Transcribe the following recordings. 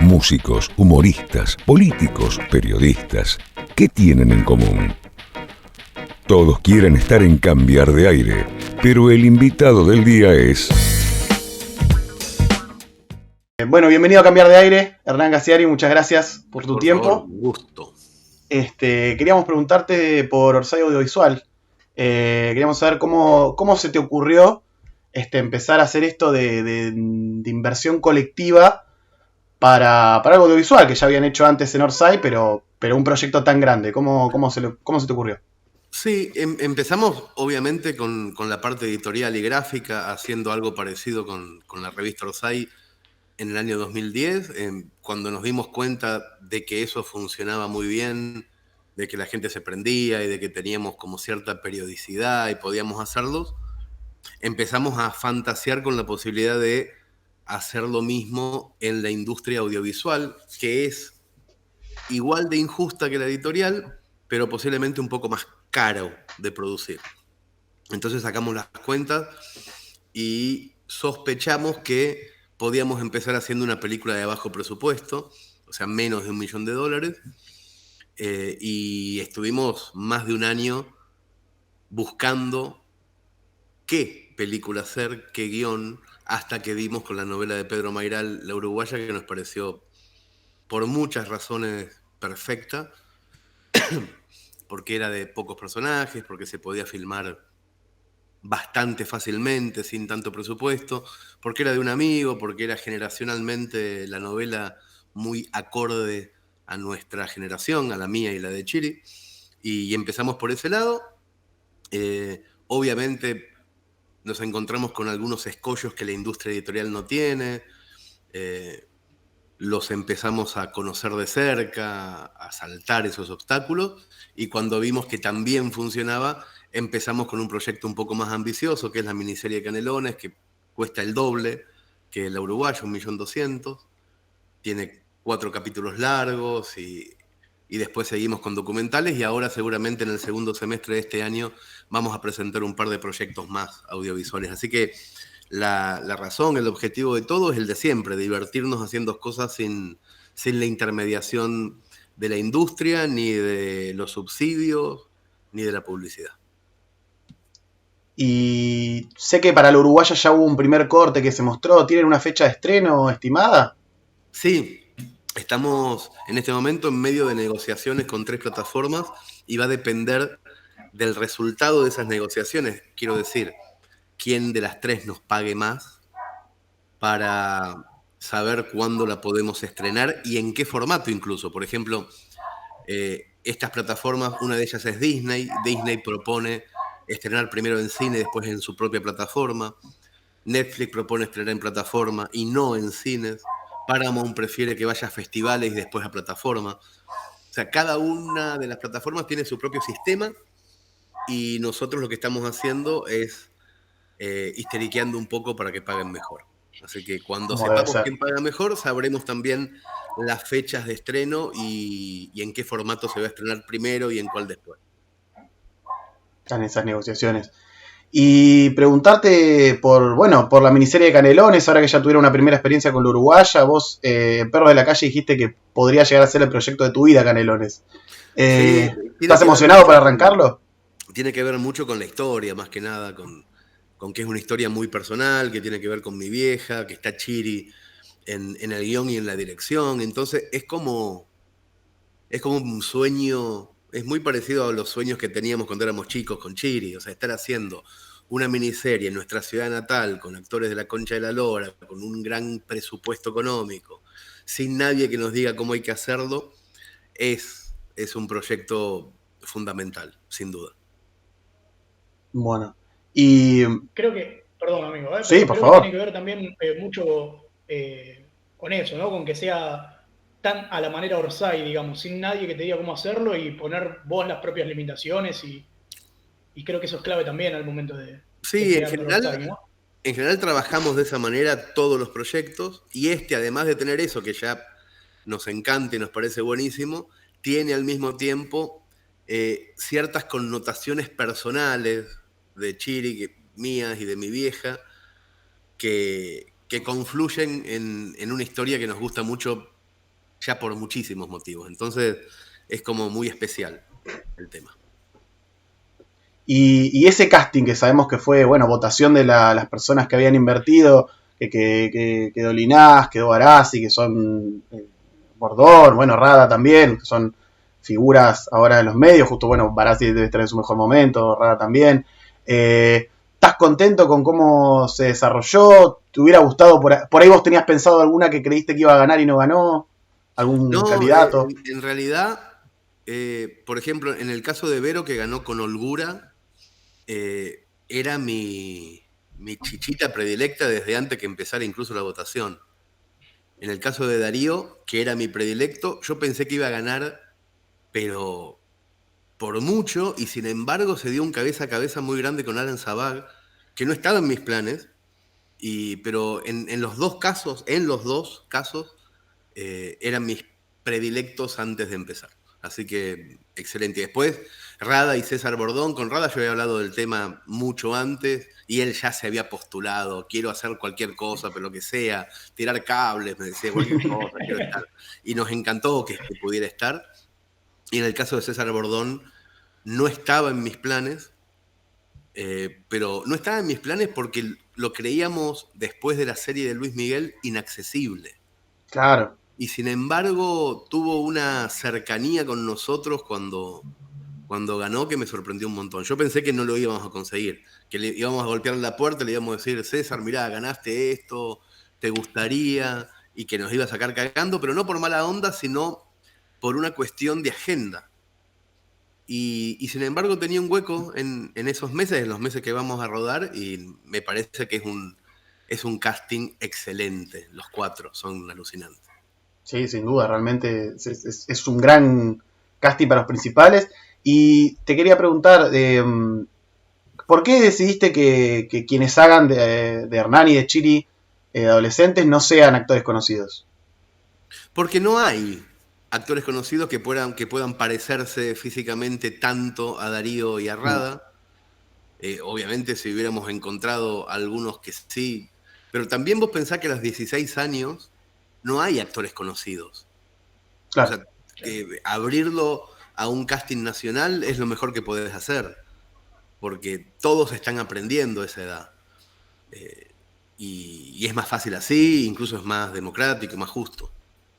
músicos, humoristas, políticos, periodistas, ¿qué tienen en común? Todos quieren estar en Cambiar de Aire, pero el invitado del día es... Bueno, bienvenido a Cambiar de Aire, Hernán Gasiari, muchas gracias por tu tiempo. Favor, un gusto. Queríamos preguntarte por Orsay Audiovisual. Queríamos saber cómo se te ocurrió empezar a hacer esto de inversión colectiva para algo audiovisual, que ya habían hecho antes en Orsay, pero un proyecto tan grande. ¿Cómo se te ocurrió? Sí, empezamos obviamente con la parte editorial y gráfica, haciendo algo parecido con la revista Orsay en el año 2010, cuando nos dimos cuenta de que eso funcionaba muy bien, de que la gente se prendía y de que teníamos como cierta periodicidad y podíamos hacerlos, empezamos a fantasear con la posibilidad de hacer lo mismo en la industria audiovisual, que es igual de injusta que la editorial, pero posiblemente un poco más caro de producir. Entonces sacamos las cuentas y sospechamos que podíamos empezar haciendo una película de bajo presupuesto, o sea, menos de $1 millón, y estuvimos más de un año buscando qué película hacer, qué guión, hasta que dimos con la novela de Pedro Mayral, La Uruguaya, que nos pareció por muchas razones perfecta, porque era de pocos personajes, porque se podía filmar bastante fácilmente, sin tanto presupuesto, porque era de un amigo, porque era generacionalmente la novela muy acorde a nuestra generación, a la mía y la de Chiri, y empezamos por ese lado. Obviamente nos encontramos con algunos escollos que la industria editorial no tiene, los empezamos a conocer de cerca, a saltar esos obstáculos, y cuando vimos que también funcionaba, empezamos con un proyecto un poco más ambicioso, que es la miniserie Canelones, que cuesta el doble que La Uruguaya, $1.200.000, tiene 4 capítulos largos y después seguimos con documentales, y ahora seguramente en el segundo semestre de este año vamos a presentar un par de proyectos más audiovisuales. Así que la razón, el objetivo de todo es el de siempre, divertirnos haciendo cosas sin la intermediación de la industria, ni de los subsidios, ni de la publicidad. Y sé que para la Uruguaya ya hubo un primer corte que se mostró. ¿Tienen una fecha de estreno estimada? Sí, estamos en este momento en medio de negociaciones con 3 plataformas y va a depender del resultado de esas negociaciones. Quiero decir, quién de las 3 nos pague más para saber cuándo la podemos estrenar y en qué formato incluso. Por ejemplo, estas plataformas, una de ellas es Disney. Disney propone estrenar primero en cine y después en su propia plataforma. Netflix propone estrenar en plataforma y no en cines. Paramount prefiere que vaya a festivales y después a plataforma. O sea, cada una de las plataformas tiene su propio sistema y nosotros lo que estamos haciendo es histeriqueando un poco para que paguen mejor. Así que cuando Como debe sepamos ser. quién paga mejor, sabremos también las fechas de estreno y en qué formato se va a estrenar primero y en cuál después. Están esas negociaciones. Y preguntarte por la miniserie de Canelones, ahora que ya tuvieron una primera experiencia con la Uruguaya. Vos, en Perros de la Calle, dijiste que podría llegar a ser el proyecto de tu vida, Canelones. Sí, tiene ¿Estás que ver emocionado mucho para arrancarlo? tiene que ver mucho con la historia, más que nada, con que es una historia muy personal, que tiene que ver con mi vieja, que está Chiri en el guión y en la dirección. Entonces es como un sueño, es muy parecido a los sueños que teníamos cuando éramos chicos con Chiri, o sea, estar haciendo una miniserie en nuestra ciudad natal, con actores de la Concha de la Lora, con un gran presupuesto económico, sin nadie que nos diga cómo hay que hacerlo, es un proyecto fundamental, sin duda. Bueno. Y Creo que, perdón amigo, sí, pero por creo que favor. tiene que ver también mucho con eso, ¿no? Con que sea tan a la manera Orsay, digamos, sin nadie que te diga cómo hacerlo y poner vos las propias limitaciones y creo que eso es clave también al momento de Sí, crear para Orsay, ¿no? en general trabajamos de esa manera todos los proyectos, y además de tener eso que ya nos encanta y nos parece buenísimo, tiene al mismo tiempo ciertas connotaciones personales de Chiri, mías y de mi vieja, que confluyen en una historia que nos gusta mucho ya por muchísimos motivos. Entonces es como muy especial el tema. Y ese casting que sabemos que fue, bueno, votación de las personas que habían invertido, que quedó Linás, quedó Arasi, que son Bordón, bueno, Rada también, que son figuras ahora de los medios, justo, bueno, Barassi debe estar en su mejor momento, Rada también. ¿Estás contento con cómo se desarrolló? ¿Te hubiera gustado, por ahí vos tenías pensado alguna que creíste que iba a ganar y no ganó? ¿Algún No, candidato? en realidad, por ejemplo, en el caso de Vero, que ganó con holgura, era mi chichita predilecta desde antes que empezara incluso la votación. En el caso de Darío, que era mi predilecto, yo pensé que iba a ganar, pero por mucho, y sin embargo se dio un cabeza a cabeza muy grande con Alan Sabag, que no estaba en mis planes, pero en los dos casos, eran mis predilectos antes de empezar. Así que excelente. Y después, Rada y César Bordón. Con Rada yo había hablado del tema mucho antes y él ya se había postulado. Quiero hacer cualquier cosa, pero lo que sea. Tirar cables, me decía cualquier cosa, quiero estar. Y nos encantó que pudiera estar. Y en el caso de César Bordón, no estaba en mis planes, pero no estaba en mis planes porque lo creíamos, después de la serie de Luis Miguel, inaccesible. Claro. Y sin embargo, tuvo una cercanía con nosotros cuando ganó que me sorprendió un montón. Yo pensé que no lo íbamos a conseguir, que le íbamos a golpear la puerta, le íbamos a decir, César, mirá, ganaste esto, te gustaría, y que nos iba a sacar cagando, pero no por mala onda, sino por una cuestión de agenda. Y sin embargo tenía un hueco en esos meses, en los meses que vamos a rodar, y me parece que es un casting excelente. Los 4 son alucinantes. Sí, sin duda, realmente es un gran casting para los principales. Y te quería preguntar, ¿por qué decidiste que quienes hagan de Hernán y de Chiri adolescentes no sean actores conocidos? Porque no hay actores conocidos que puedan parecerse físicamente tanto a Darío y a Rada. Obviamente si hubiéramos encontrado algunos que sí, pero también vos pensás que a los 16 años no hay actores conocidos. O Claro. sea, abrirlo a un casting nacional es lo mejor que podés hacer, porque todos están aprendiendo a esa edad. Y es más fácil así, incluso es más democrático, más justo.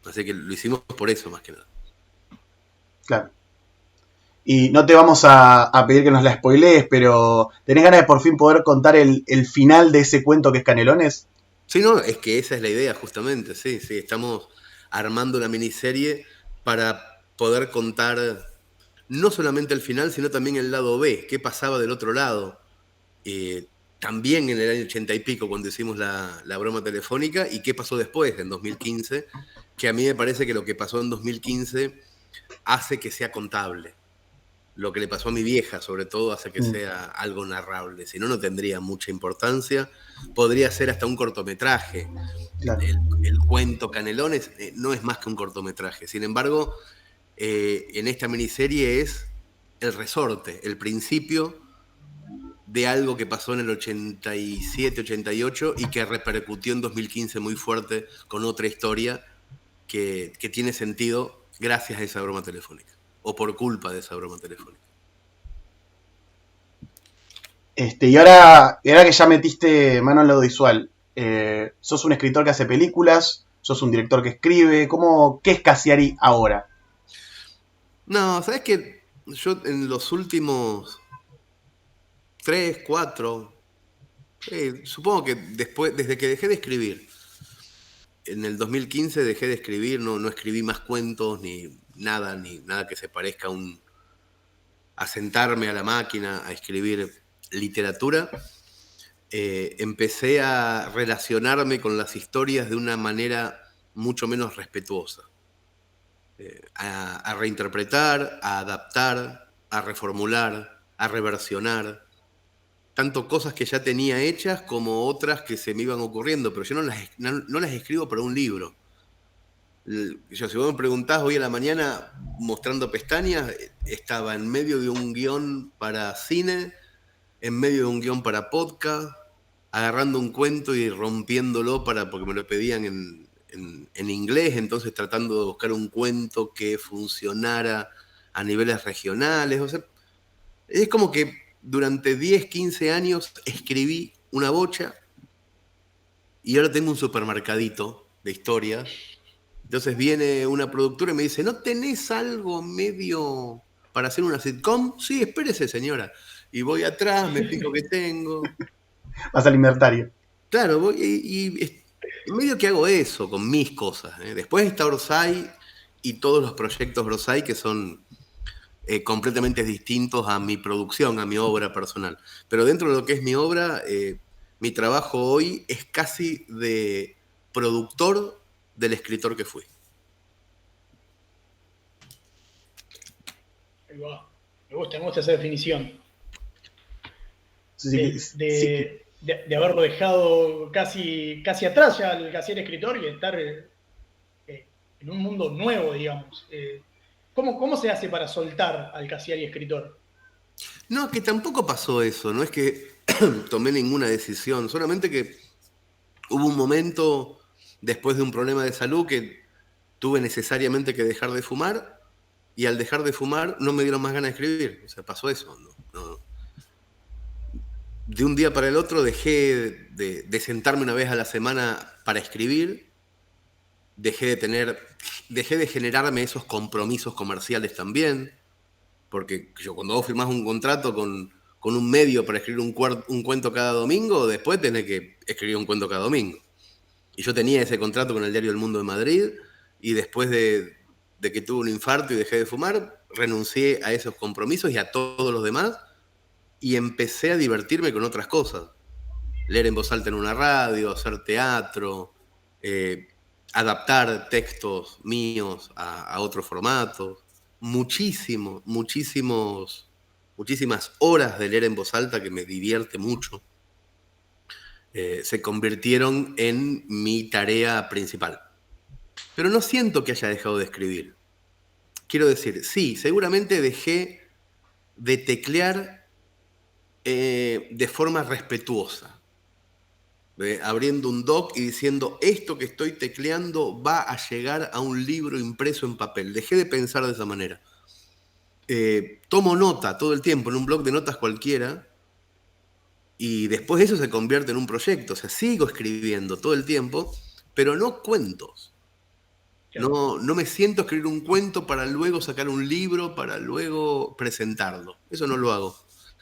Así que lo hicimos por eso, más que nada. Claro. Y no te vamos a pedir que nos la spoilees, pero ¿tenés ganas de por fin poder contar el final de ese cuento que es Canelones? Sí, no, es que esa es la idea, justamente, sí. Estamos armando una miniserie para poder contar no solamente el final, sino también el lado B, qué pasaba del otro lado. También en el año 80 y pico, cuando hicimos la broma telefónica, y qué pasó después, en 2015, que a mí me parece que lo que pasó en 2015 hace que sea contable. Lo que le pasó a mi vieja, sobre todo, hace que sea algo narrable. Si no, no tendría mucha importancia. Podría ser hasta un cortometraje. Claro. El cuento Canelones no es más que un cortometraje. Sin embargo, en esta miniserie es el resorte, el principio de algo que pasó en el 87, 88 y que repercutió en 2015 muy fuerte con otra historia que tiene sentido gracias a esa broma telefónica o por culpa de esa broma telefónica. Y ahora que ya metiste mano en lo audiovisual, sos un escritor que hace películas, sos un director que escribe, ¿qué es Cassiari ahora? No, ¿sabes qué? Yo en los últimos 3, 4, supongo que desde que dejé de escribir, en el 2015 dejé de escribir, no escribí más cuentos ni nada que se parezca a sentarme a la máquina a escribir literatura. Empecé a relacionarme con las historias de una manera mucho menos respetuosa. A reinterpretar, a adaptar, a reformular, a reversionar. Tanto cosas que ya tenía hechas como otras que se me iban ocurriendo, pero yo no las escribo para un libro. Si vos me preguntás hoy a la mañana, mostrando pestañas, estaba en medio de un guión para cine, en medio de un guión para podcast, agarrando un cuento y rompiéndolo porque me lo pedían en inglés, entonces tratando de buscar un cuento que funcionara a niveles regionales. O sea, es como que durante 10, 15 años escribí una bocha y ahora tengo un supermercadito de historias. Entonces viene una productora y me dice, ¿no tenés algo medio para hacer una sitcom? Sí, espérese, señora. Y voy atrás, me fijo que tengo. Vas al inventario. Claro, voy medio que hago eso con mis cosas. Después está Orsay y todos los proyectos Orsay que son completamente distintos a mi producción, a mi obra personal. Pero dentro de lo que es mi obra, mi trabajo hoy es casi de productor del escritor que fui. Ahí va. Me gusta esa definición. Sí, De haberlo dejado casi atrás ya el casi escritor y estar en un mundo nuevo, digamos. ¿Cómo se hace para soltar al casier y escritor? No, que tampoco pasó eso, no es que tomé ninguna decisión, solamente que hubo un momento después de un problema de salud que tuve necesariamente que dejar de fumar y al dejar de fumar no me dieron más ganas de escribir, o sea, pasó eso. No. De un día para el otro dejé de sentarme una vez a la semana para escribir, dejé de generarme esos compromisos comerciales también, porque cuando vos firmás un contrato con un medio para escribir un cuento cada domingo, después tenés que escribir un cuento cada domingo. Y yo tenía ese contrato con el diario El Mundo de Madrid, y después de que tuve un infarto y dejé de fumar, renuncié a esos compromisos y a todos los demás, y empecé a divertirme con otras cosas. Leer en voz alta en una radio, hacer teatro, adaptar textos míos a otros formatos. Muchísimas horas de leer en voz alta que me divierte mucho, se convirtieron en mi tarea principal. Pero no siento que haya dejado de escribir. Quiero decir, sí, seguramente dejé de teclear de forma respetuosa. Abriendo un doc y diciendo, esto que estoy tecleando va a llegar a un libro impreso en papel. Dejé de pensar de esa manera. Tomo nota todo el tiempo en un blog de notas cualquiera y después eso se convierte en un proyecto. O sea, sigo escribiendo todo el tiempo, pero no cuentos. No me siento a escribir un cuento para luego sacar un libro, para luego presentarlo. Eso no lo hago.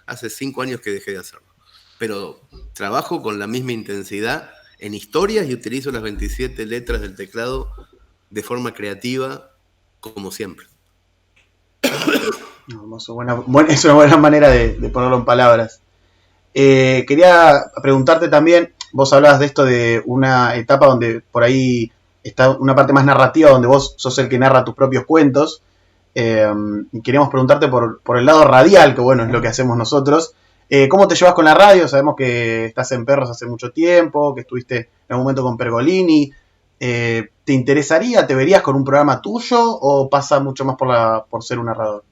Hace 5 años que dejé de hacerlo. Pero trabajo con la misma intensidad en historias y utilizo las 27 letras del teclado de forma creativa, como siempre. Hermoso, es una buena manera de ponerlo en palabras. Quería preguntarte también, vos hablabas de esto de una etapa donde por ahí está una parte más narrativa, donde vos sos el que narra tus propios cuentos. Y queríamos preguntarte por el lado radial, que bueno, es lo que hacemos nosotros. ¿Cómo te llevas con la radio? Sabemos que estás en Perros hace mucho tiempo, que estuviste en algún momento con Pergolini. ¿Te interesaría, te verías con un programa tuyo o pasa mucho más por ser un narrador?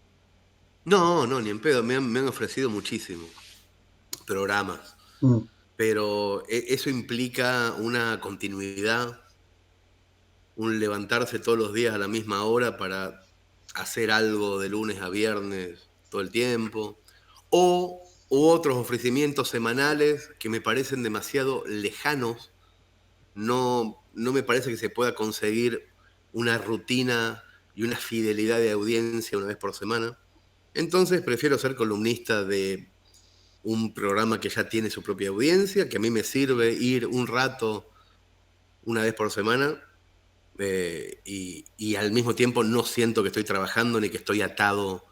No, ni en pedo. Me han ofrecido muchísimos programas. Pero eso implica una continuidad, un levantarse todos los días a la misma hora para hacer algo de lunes a viernes todo el tiempo, u otros ofrecimientos semanales que me parecen demasiado lejanos. No me parece que se pueda conseguir una rutina y una fidelidad de audiencia una vez por semana. Entonces prefiero ser columnista de un programa que ya tiene su propia audiencia, que a mí me sirve ir un rato una vez por semana, y al mismo tiempo no siento que estoy trabajando ni que estoy atado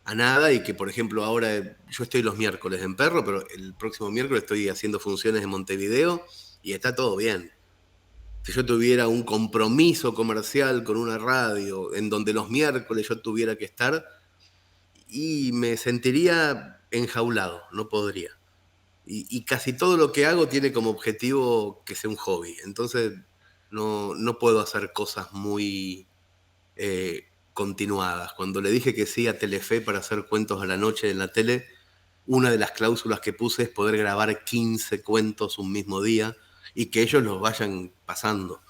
a nada, y que, por ejemplo, ahora yo estoy los miércoles en Perro, pero el próximo miércoles estoy haciendo funciones en Montevideo y está todo bien. Si yo tuviera un compromiso comercial con una radio en donde los miércoles yo tuviera que estar, y me sentiría enjaulado, no podría. Y casi todo lo que hago tiene como objetivo que sea un hobby. Entonces no puedo hacer cosas muy continuadas. Cuando le dije que sí a Telefe para hacer cuentos a la noche en la tele, una de las cláusulas que puse es poder grabar 15 cuentos un mismo día y que ellos los vayan pasando.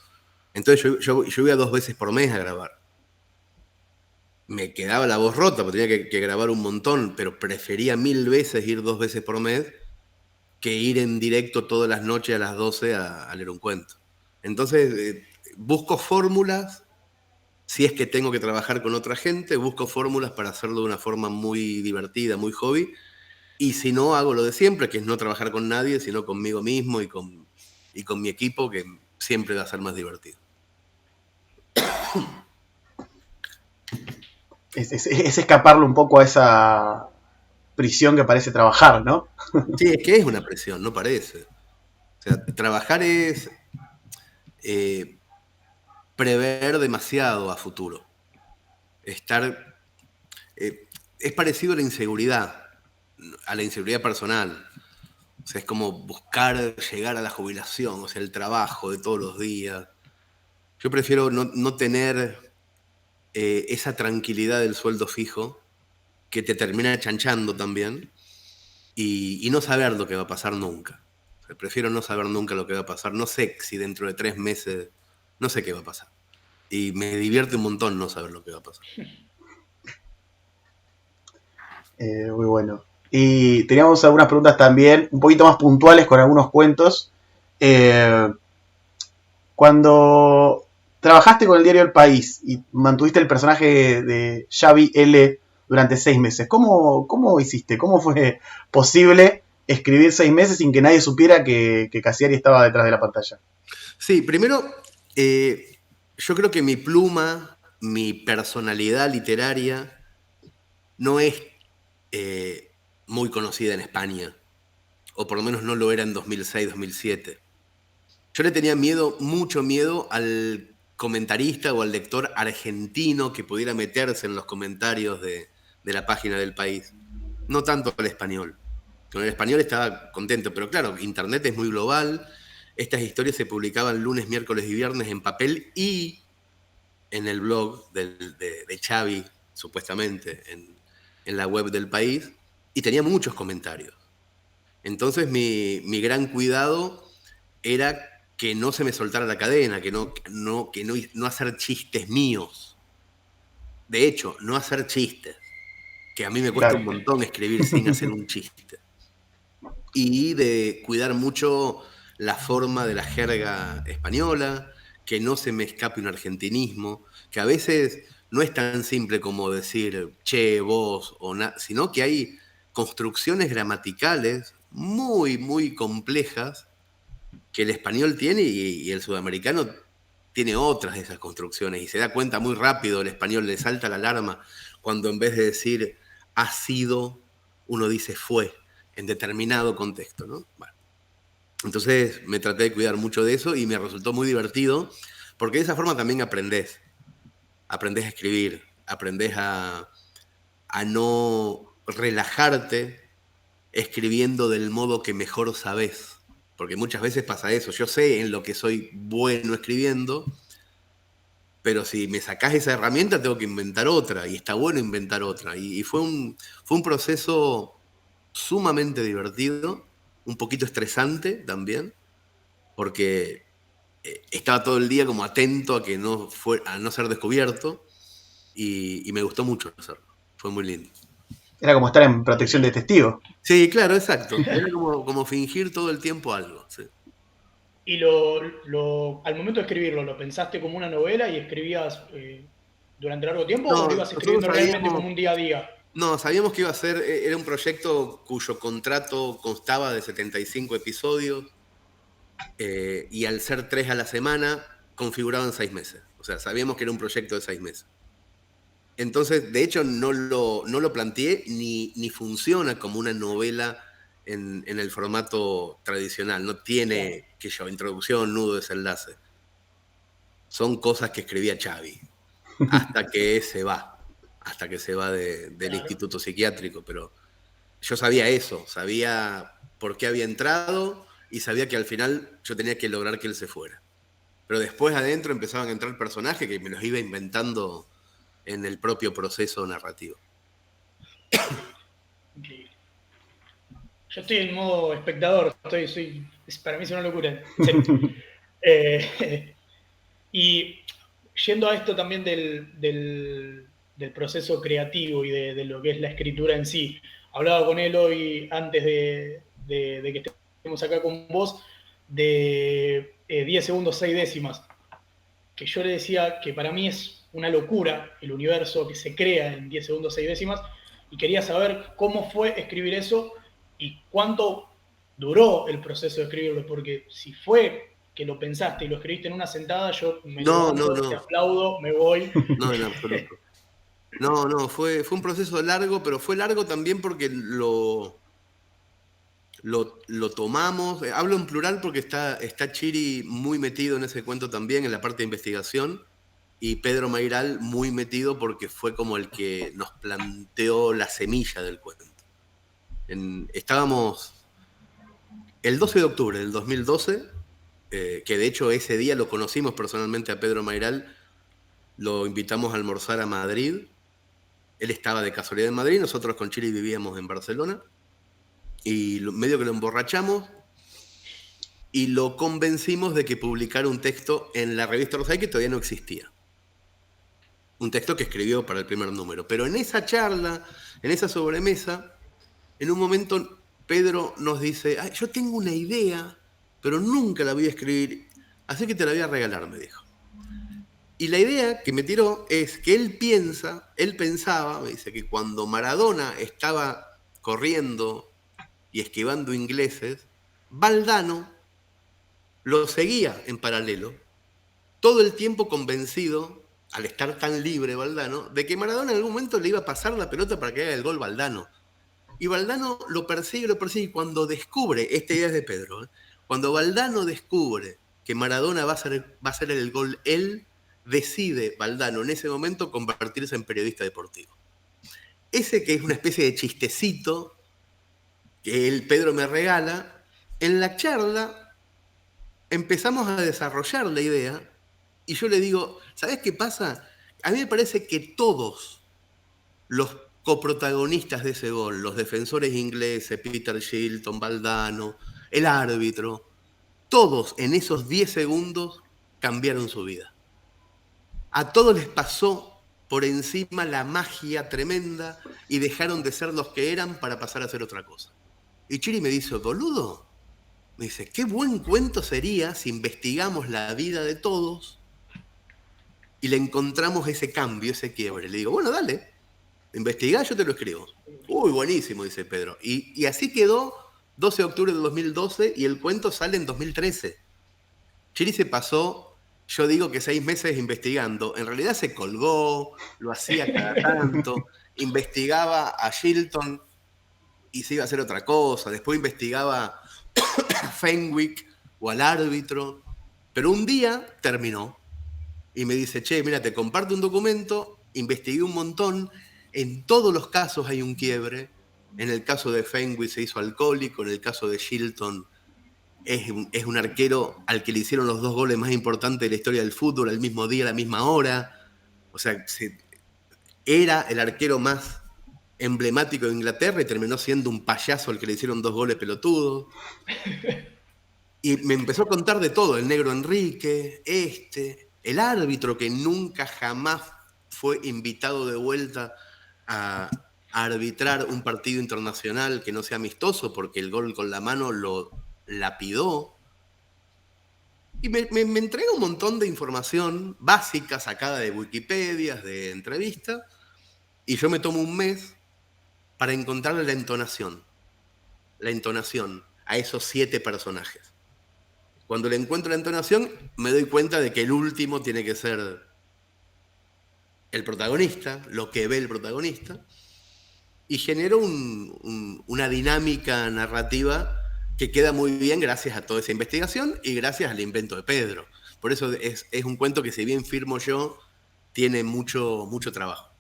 Entonces yo iba 2 veces por mes a grabar. Me quedaba la voz rota, porque tenía que grabar un montón, pero prefería 1000 veces ir 2 veces por mes que ir en directo todas las noches a las 12 a leer un cuento. Entonces, busco fórmulas, si es que tengo que trabajar con otra gente, busco fórmulas para hacerlo de una forma muy divertida, muy hobby, y si no, hago lo de siempre, que es no trabajar con nadie, sino conmigo mismo y con mi equipo, que siempre va a ser más divertido. Es escaparle un poco a esa prisión que parece trabajar, ¿no? Sí, es que es una presión, no parece. O sea, trabajar es prever demasiado a futuro. Estar... es parecido a la inseguridad personal. O sea, es como buscar llegar a la jubilación, o sea, el trabajo de todos los días. Yo prefiero no tener esa tranquilidad del sueldo fijo, que te termina chanchando también, y no saber lo que va a pasar nunca. O sea, prefiero no saber nunca lo que va a pasar. No sé si dentro de 3 meses, no sé qué va a pasar. Y me divierte un montón no saber lo que va a pasar. Muy bueno. Y teníamos algunas preguntas también, un poquito más puntuales con algunos cuentos. Cuando trabajaste con el diario El País y mantuviste el personaje de Xavi L. durante 6 meses, ¿cómo hiciste? ¿Cómo fue posible escribir 6 meses sin que nadie supiera que Cassiari estaba detrás de la pantalla? Sí, primero, yo creo que mi pluma, mi personalidad literaria, no es muy conocida en España, o por lo menos no lo era en 2006, 2007. Yo le tenía miedo, mucho miedo al comentarista o al lector argentino que pudiera meterse en los comentarios de la página del País. No tanto al español. Con el español estaba contento, pero claro, Internet es muy global. Estas historias se publicaban lunes, miércoles y viernes en papel y en el blog de Xavi, supuestamente, en la web del País, y tenía muchos comentarios. Entonces mi gran cuidado era que no se me soltara la cadena, que no hacer chistes míos. De hecho, no hacer chistes, que a mí me cuesta Claro. un montón escribir sin hacer un chiste. Y de cuidar mucho la forma de la jerga española, que no se me escape un argentinismo, que a veces no es tan simple como decir che, vos, sino que hay construcciones gramaticales muy, muy complejas que el español tiene y el sudamericano tiene otras de esas construcciones, y se da cuenta muy rápido, el español le salta la alarma cuando en vez de decir ha sido, uno dice fue, en determinado contexto, ¿no? Bueno, entonces me traté de cuidar mucho de eso y me resultó muy divertido, porque de esa forma también aprendés a escribir, aprendés a no relajarte escribiendo del modo que mejor sabés. Porque muchas veces pasa eso. Yo sé en lo que soy bueno escribiendo, pero si me sacás esa herramienta tengo que inventar otra, y está bueno inventar otra. Y fue un proceso sumamente divertido, un poquito estresante también, porque estaba todo el día como atento a a no ser descubierto, y me gustó mucho hacerlo. Fue muy lindo. Era como estar en protección de testigo. Sí, claro, exacto. Era como fingir todo el tiempo algo. Sí. Y al momento de escribirlo, ¿lo pensaste como una novela y escribías durante largo tiempo o lo ibas escribiendo realmente como un día a día? No, sabíamos que iba a ser, era un proyecto cuyo contrato constaba de 75 episodios, y al ser 3 a la semana, configuraban 6 meses. O sea, sabíamos que era un proyecto de 6 meses. Entonces, de hecho, no lo planteé ni funciona como una novela en el formato tradicional. No tiene, introducción, nudo, desenlace. Son cosas que escribía Xavi hasta que se va del instituto psiquiátrico. Pero yo sabía eso, sabía por qué había entrado y sabía que al final yo tenía que lograr que él se fuera. Pero después adentro empezaban a entrar personajes que me los iba inventando en el propio proceso narrativo. Increíble. Yo estoy en modo espectador, para mí es una locura. Sí. Y yendo a esto también del proceso creativo y de lo que es la escritura en sí, hablaba con él hoy antes de que estemos acá con vos de 10 segundos 6 décimas, que yo le decía que para mí es una locura el universo que se crea en 10 segundos 6 décimas, y quería saber cómo fue escribir eso y cuánto duró el proceso de escribirlo, porque si fue que lo pensaste y lo escribiste en una sentada, yo me levanto, te aplaudo, me voy. No, en absoluto. No, fue un proceso largo, pero fue largo también porque lo tomamos. Hablo en plural porque está Chiri muy metido en ese cuento también, en la parte de investigación, y Pedro Mairal muy metido porque fue como el que nos planteó la semilla del cuento. Estábamos el 12 de octubre del 2012, que de hecho ese día lo conocimos personalmente a Pedro Mairal, lo invitamos a almorzar a Madrid. Él estaba de casualidad en Madrid, nosotros con Chiri vivíamos en Barcelona, y medio que lo emborrachamos y lo convencimos de que publicara un texto en la revista Orsay que todavía no existía. Un texto que escribió para el primer número. Pero en esa charla, en esa sobremesa, en un momento Pedro nos dice, yo tengo una idea, pero nunca la voy a escribir, así que te la voy a regalar, me dijo. Y la idea que me tiró es que él pensaba, me dice, que cuando Maradona estaba corriendo y esquivando ingleses, Valdano lo seguía en paralelo, todo el tiempo convencido, al estar tan libre Valdano, de que Maradona en algún momento le iba a pasar la pelota para que haga el gol Valdano. Y Valdano lo persigue, y cuando descubre, esta idea es de Pedro, cuando Valdano descubre que Maradona va a hacer el gol él, decide Valdano en ese momento convertirse en periodista deportivo. Ese que es una especie de chistecito que Pedro me regala, en la charla empezamos a desarrollar la idea y yo le digo, ¿sabés qué pasa? A mí me parece que todos los coprotagonistas de ese gol, los defensores ingleses, Peter Shilton, Valdano, el árbitro, todos en esos 10 segundos cambiaron su vida. A todos les pasó por encima la magia tremenda y dejaron de ser los que eran para pasar a ser otra cosa. Y Chiri me dice, boludo, me dice, qué buen cuento sería si investigamos la vida de todos y le encontramos ese cambio, ese quiebre. Le digo, bueno, dale, investigá, yo te lo escribo. Uy, buenísimo, dice Pedro. Y así quedó 12 de octubre de 2012 y el cuento sale en 2013. Chiri se pasó, yo digo que 6 meses investigando. En realidad se colgó, lo hacía cada tanto, investigaba a Shilton y se iba a hacer otra cosa. Después investigaba a Fenwick o al árbitro. Pero un día terminó y me dice, che, mira, te comparto un documento, investigué un montón, en todos los casos hay un quiebre. En el caso de Fenwick se hizo alcohólico, en el caso de Shilton es un arquero al que le hicieron los 2 goles más importantes de la historia del fútbol al mismo día, a la misma hora. O sea, era el arquero más emblemático de Inglaterra y terminó siendo un payaso al que le hicieron 2 goles pelotudos. Y me empezó a contar de todo, el negro Enrique, el árbitro que nunca jamás fue invitado de vuelta a arbitrar un partido internacional que no sea amistoso porque el gol con la mano lo lapidó. Y me entrega un montón de información básica sacada de Wikipedia, de entrevistas, y yo me tomo un mes para encontrarle la entonación a esos 7 personajes. Cuando le encuentro la entonación, me doy cuenta de que el último tiene que ser el protagonista, lo que ve el protagonista, y generó una dinámica narrativa que queda muy bien gracias a toda esa investigación y gracias al invento de Pedro. Por eso es un cuento que, si bien firmo yo, tiene mucho trabajo.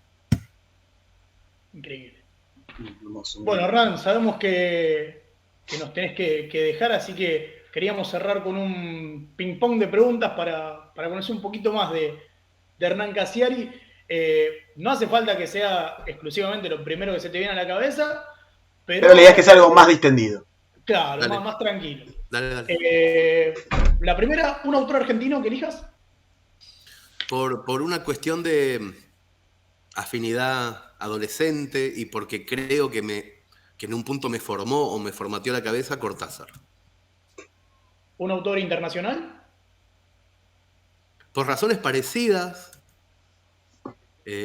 Increíble. Bueno, Hernán, sabemos que nos tenés que dejar, así que queríamos cerrar con un ping-pong de preguntas para conocer un poquito más de Hernán Cassiari. No hace falta que sea exclusivamente lo primero que se te viene a la cabeza, pero la idea es que sea algo más distendido. Claro, más tranquilo. Dale. La primera, ¿un autor argentino que elijas? por una cuestión de afinidad adolescente y porque creo que en un punto me formó o me formateó la cabeza Cortázar. ¿Un autor internacional? Por razones parecidas,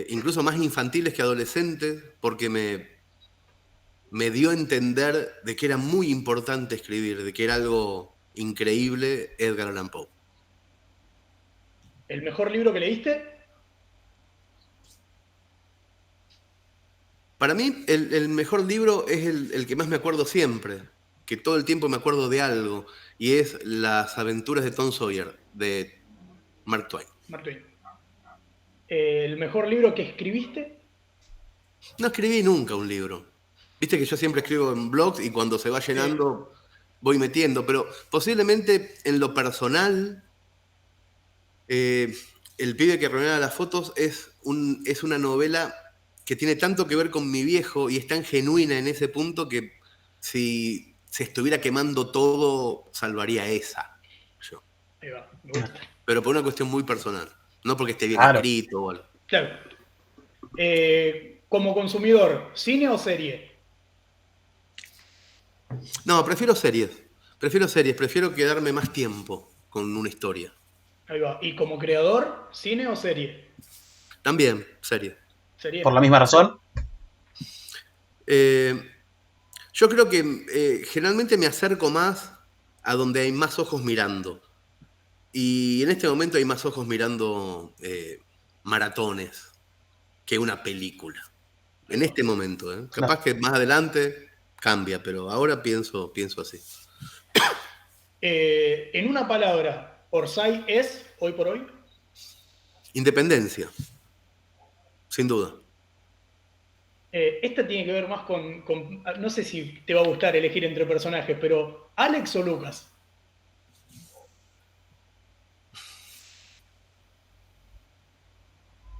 incluso más infantiles que adolescentes, porque me dio a entender de que era muy importante escribir, de que era algo increíble Edgar Allan Poe. ¿El mejor libro que leíste? Para mí, el mejor libro es el que más me acuerdo siempre, que todo el tiempo me acuerdo de algo, y es Las aventuras de Tom Sawyer, de Mark Twain. Mark Twain. ¿El mejor libro que escribiste? No escribí nunca un libro. Viste que yo siempre escribo en blogs y cuando se va llenando voy metiendo, pero posiblemente en lo personal, El pibe que arruinaba las fotos es una novela que tiene tanto que ver con mi viejo y es tan genuina en ese punto que si se estuviera quemando todo, salvaría esa. Yo. Ahí va, me gusta. Pero por una cuestión muy personal, no porque esté bien Claro. escrito o algo. Claro. Como consumidor, ¿cine o serie? No, prefiero series. Prefiero quedarme más tiempo con una historia. Ahí va. ¿Y como creador, cine o serie? También, serie. Serie. ¿Por la misma razón? Yo creo que generalmente me acerco más a donde hay más ojos mirando. Y en este momento hay más ojos mirando maratones que una película. En este momento, ¿eh? Capaz que más adelante cambia, pero ahora pienso así. En una palabra, ¿Orsay es, hoy por hoy? Independencia, sin duda. Esta tiene que ver más con... No sé si te va a gustar elegir entre personajes, pero ¿Alex o Lucas?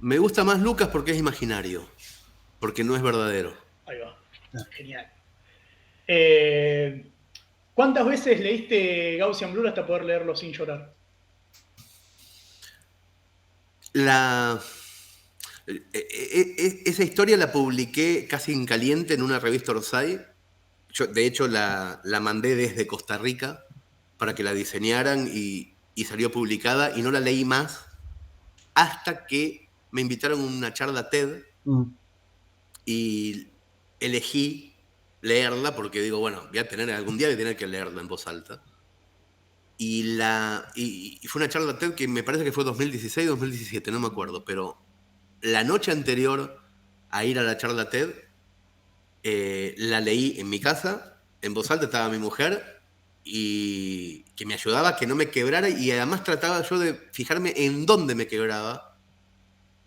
Me gusta más Lucas porque es imaginario, porque no es verdadero. Ahí va. Genial. ¿Cuántas veces leíste Gaussian Blur hasta poder leerlo sin llorar? Esa historia la publiqué casi en caliente en una revista Orsay. Yo, de hecho, la mandé desde Costa Rica para que la diseñaran y salió publicada y no la leí más hasta que me invitaron a una charla TED y elegí leerla porque digo, bueno, algún día voy a tener que leerla en voz alta. Y fue una charla TED que me parece que fue 2016, 2017, no me acuerdo, pero la noche anterior a ir a la charla TED, la leí en mi casa, en voz alta estaba mi mujer, y que me ayudaba, que no me quebrara, y además trataba yo de fijarme en dónde me quebraba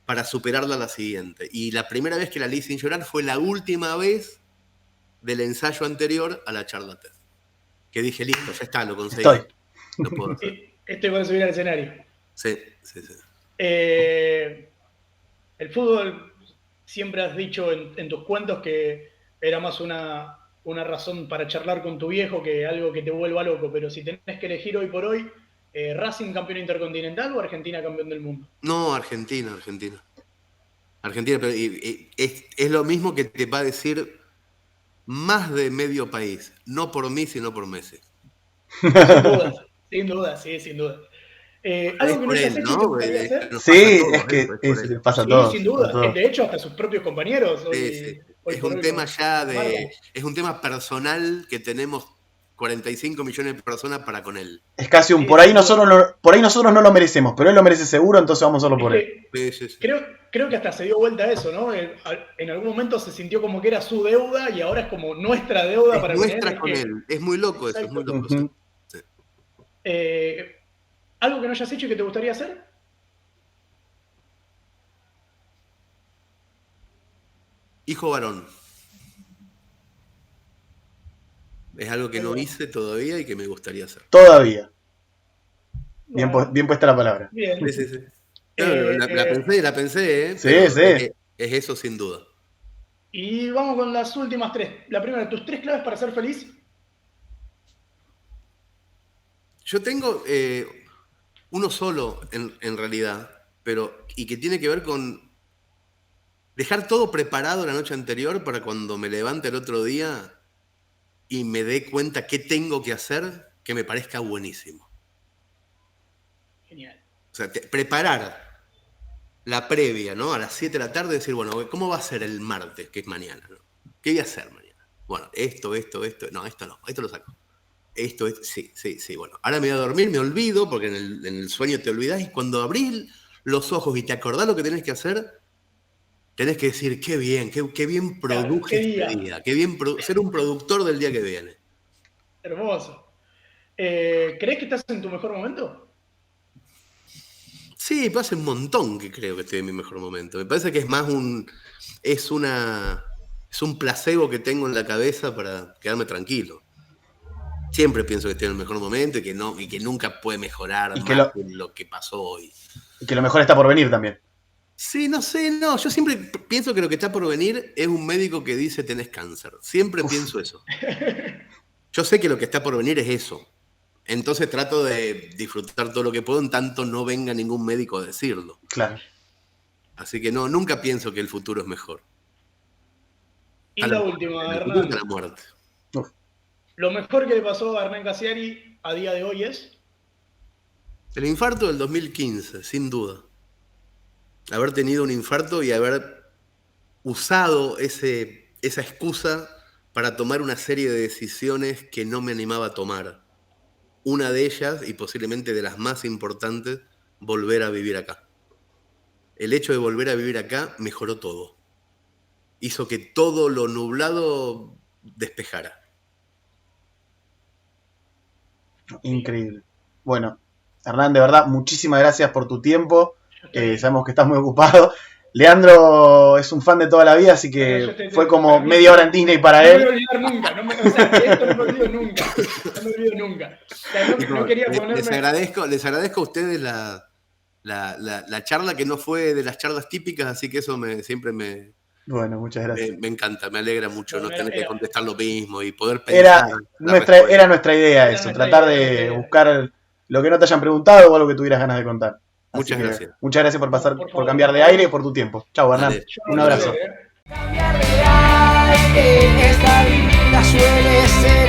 para superarla la siguiente. Y la primera vez que la leí sin llorar fue la última vez del ensayo anterior a la charla TED. Que dije, listo, ya está, lo conseguí. Lo puedo hacer. Estoy para subir al escenario. Sí. El fútbol, siempre has dicho en tus cuentos que era más una razón para charlar con tu viejo que algo que te vuelva loco, pero si tenés que elegir hoy por hoy, ¿Racing campeón intercontinental o Argentina campeón del mundo? No, Argentina. Argentina, pero es lo mismo que te va a decir más de medio país. No por mí, sino por Messi. Sin duda. Algo que no hayas hecho, ¿no? Hacer? Sí, es que pasa a todos. Sin duda. De hecho, hasta sus propios compañeros. Sí. Es un tema es un tema personal que tenemos 45 millones de personas para con él. Es casi un por ahí nosotros no lo merecemos, pero él lo merece seguro, entonces vamos a hacerlo por él. Sí. Creo que hasta se dio vuelta a eso, ¿no? En algún momento se sintió como que era su deuda y ahora es como nuestra deuda para nuestra con él. Es muy loco eso, es muy loco eso. Sí. ¿Algo que no hayas hecho y que te gustaría hacer? Hijo varón. Es algo que no hice todavía y que me gustaría hacer. Todavía. Bien puesta la palabra. Bien. Sí. La pensé, ¿eh? Sí. Es eso sin duda. Y vamos con las últimas tres. La primera, tus 3 claves para ser feliz. Yo tengo uno solo, en realidad, y que tiene que ver con dejar todo preparado la noche anterior para cuando me levante el otro día y me dé cuenta qué tengo que hacer, que me parezca buenísimo. Genial. O sea, preparar la previa, ¿no? A las 7 de la tarde, decir, bueno, ¿cómo va a ser el martes, que es mañana, ¿no? ¿Qué voy a hacer mañana? Bueno, esto, no, esto lo saco. Esto, sí, bueno. Ahora me voy a dormir, me olvido, porque en el sueño te olvidás, y cuando abrís los ojos y te acordás lo que tenés que hacer, tenés que decir, qué bien produje este día, qué bien ser un productor del día que viene. Hermoso. ¿Crees que estás en tu mejor momento? Sí, pero hace un montón que creo que estoy en mi mejor momento. Me parece que es más es un placebo que tengo en la cabeza para quedarme tranquilo. Siempre pienso que estoy en el mejor momento y que nunca puede mejorar más que lo que pasó hoy. Y que lo mejor está por venir también. Sí, no sé, no. Yo siempre pienso que lo que está por venir es un médico que dice tenés cáncer. Siempre pienso eso. Yo sé que lo que está por venir es eso. Entonces trato de disfrutar todo lo que puedo en tanto no venga ningún médico a decirlo. Claro. Así que no, nunca pienso que el futuro es mejor. Y la última, Hernán. La muerte. Uf. Lo mejor que le pasó a Hernán Casiari a día de hoy es... El infarto del 2015, sin duda. Haber tenido un infarto y haber usado esa excusa para tomar una serie de decisiones que no me animaba a tomar. Una de ellas, y posiblemente de las más importantes, volver a vivir acá. El hecho de volver a vivir acá mejoró todo. Hizo que todo lo nublado despejara. Increíble. Bueno, Hernán, de verdad, muchísimas gracias por tu tiempo. Sabemos que estás muy ocupado. Leandro es un fan de toda la vida, así que fue como media hora en Disney para él. No me voy a olvidar nunca. Esto no me olvido nunca. No me olvido nunca. O sea, no quería ponerme... Les agradezco a ustedes la charla, que no fue de las charlas típicas, así que eso siempre me... Bueno, muchas gracias. Me encanta, me alegra mucho no tener que contestar lo mismo y poder pensar. Era nuestra idea eso, tratar de buscar lo que no te hayan preguntado o algo que tuvieras ganas de contar. Muchas gracias. Muchas gracias por pasar, por cambiar de aire y por tu tiempo. Chau, Hernán. Un abrazo. Cambiar de aire, esta vida suele ser